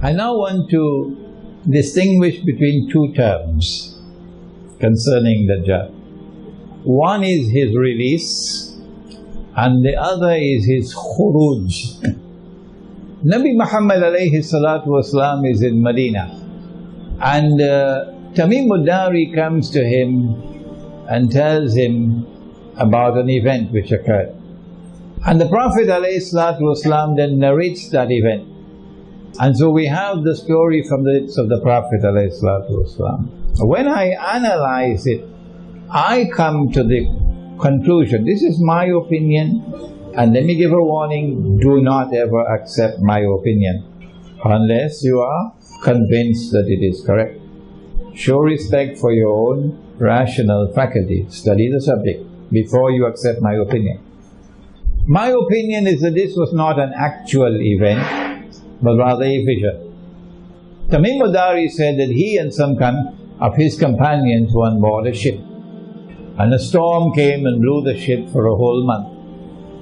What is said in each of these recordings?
I now want to distinguish between two terms concerning Dajjal. One is his release and the other is his khuruj. Nabi Muhammad alayhi salatu wasalam is in Medina, and Tamim ad-Dari comes to him and tells him about an event which occurred. And the Prophet alayhi salatu wasalam then narrates that event. And so we have the story from the lips of the Prophet alayhi salatu wasalam. When I analyze it, I come to the conclusion, this is my opinion, and let me give a warning, do not ever accept my opinion unless you are convinced that it is correct. Show respect for your own rational faculty. Study the subject before you accept my opinion. My opinion is that this was not an actual event, but rather a vision. Tamim ad-Dari said that he and some of his companions were on board a ship, and a storm came and blew the ship for a whole month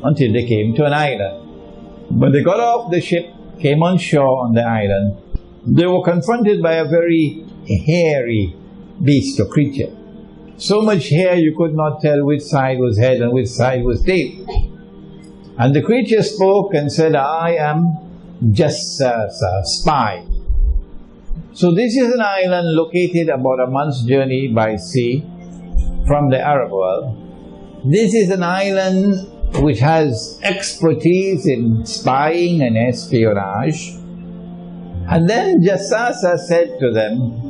until they came to an island. When they got off the ship, came on shore on the island, they were confronted by a very hairy beast or creature. So much hair you could not tell which side was head and which side was tail. And the creature spoke and said, I am Jassasa, spy. So this is an island located about a month's journey by sea from the Arab world. This is an island which has expertise in spying and espionage. And then Jassasa said to them,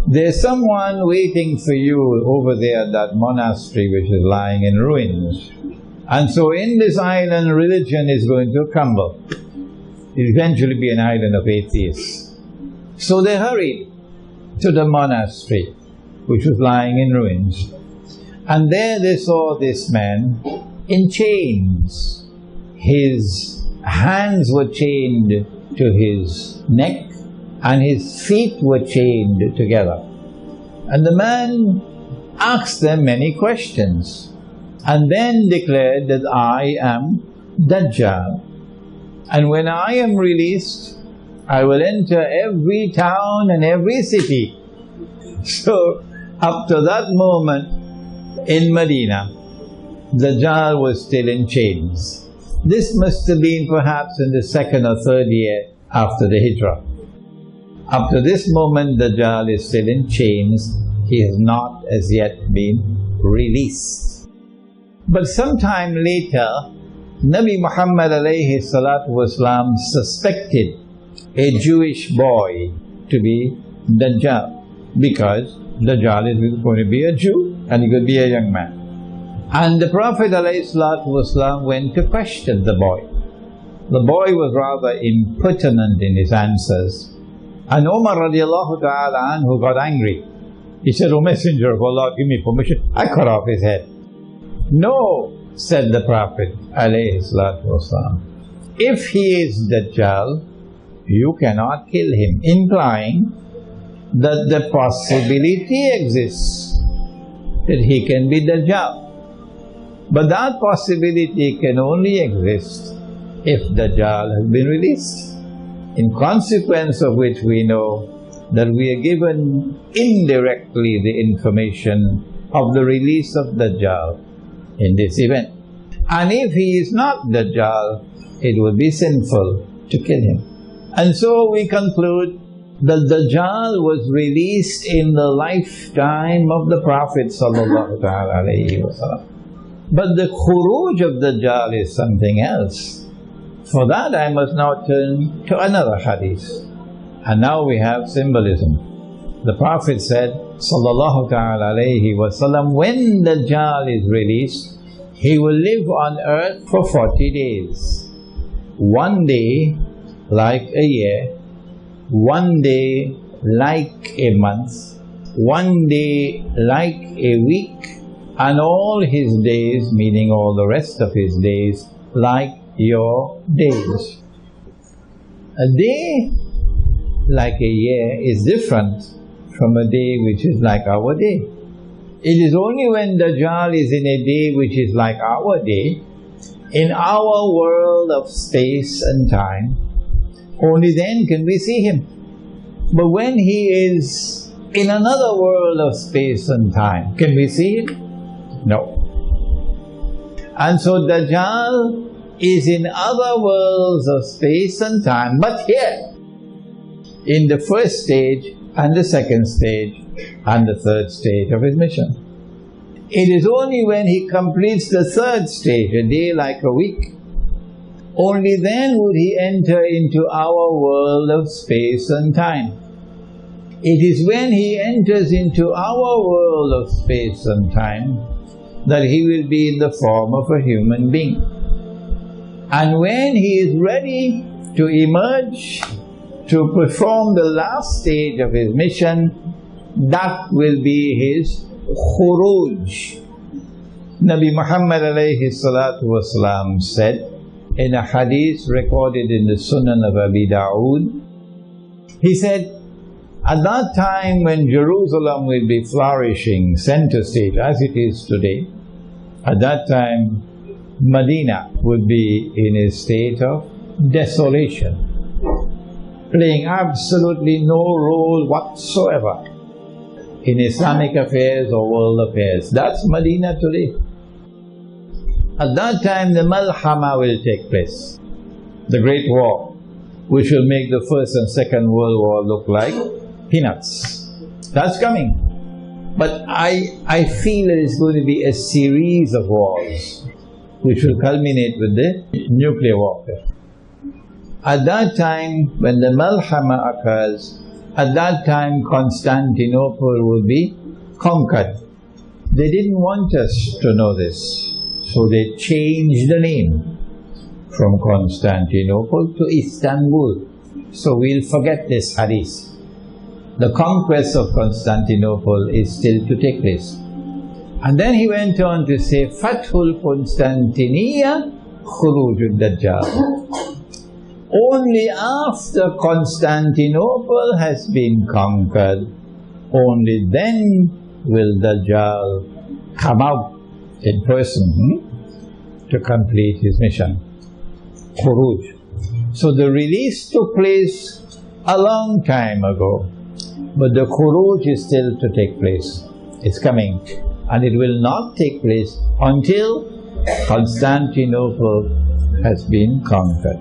there's someone waiting for you over there at that monastery which is lying in ruins. And so in this island, religion is going to crumble. It will eventually be an island of atheists. So they hurried to the monastery which was lying in ruins. And there they saw this man in chains. His hands were chained to his neck and his feet were chained together. And the man asked them many questions and then declared that I am Dajjal. And when I am released, I will enter every town and every city. So up to that moment in Medina, Dajjal was still in chains. This must have been perhaps in the second or third year after the Hijrah. Up to this moment, Dajjal is still in chains. He has not as yet been released. But sometime later, Nabi Muhammad alayhi salatu wasalam suspected a Jewish boy to be Dajjal, because Dajjal is going to be a Jew and he could be a young man. And the Prophet ﷺ went to question the boy. The boy was rather impertinent in his answers. And Umar radiallahu ta'ala anhu got angry. He said, O Messenger of Allah, give me permission. I cut off his head. No, said the Prophet ﷺ. If he is Dajjal, you cannot kill him, implying that the possibility exists that he can be Dajjal. But that possibility can only exist if Dajjal has been released. In consequence of which we know that we are given indirectly the information of the release of Dajjal in this event. And if he is not Dajjal, it would be sinful to kill him. And so we conclude that Dajjal was released in the lifetime of the Prophet sallallahu alaihi wasallam. But the khuruj of Dajjal is something else. For that I must now turn to another hadith. And now we have symbolism. The Prophet said, sallallahu alaihi wasallam, when Dajjal is released, he will live on earth for 40 days. One day like a year, one day like a month, one day like a week, and all his days, meaning all the rest of his days, like your days. A day like a year is different from a day which is like our day. It is only when Dajjal is in a day which is like our day, in our world of space and time, Only then can we see him. But when he is in another world of space and time, can we see him? No. And so Dajjal is in other worlds of space and time, but here, in the first stage and the second stage and the third stage of his mission. It is only when he completes the third stage, a day like a week, only then would he enter into our world of space and time. It is when he enters into our world of space and time that he will be in the form of a human being. And when he is ready to emerge to perform the last stage of his mission, that will be his khuruj. Nabi Muhammad alayhi salatu wasalam said in a hadith recorded in the Sunan of Abi Dawood, he said, at that time when Jerusalem will be flourishing, center stage as it is today, at that time Medina would be in a state of desolation, playing absolutely no role whatsoever in Islamic affairs or world affairs. That's Medina today. At that time the Malhama will take place, the Great War, which will make the First and Second World War look like peanuts. That's coming. But I feel it is going to be a series of wars which will culminate with the nuclear warfare. At that time, when the Malhama occurs, at that time Constantinople will be conquered. They didn't want us to know this, so they changed the name from Constantinople to Istanbul. So we'll forget this hadith. The conquest of Constantinople is still to take place. And then he went on to say, Fathul Constantiniya Khurujud Dajjal. Only after Constantinople has been conquered, only then will Dajjal come out in person to complete his mission. Khuruj. So the release took place a long time ago, but the Khuruj is still to take place. It's coming, and it will not take place until Constantinople has been conquered.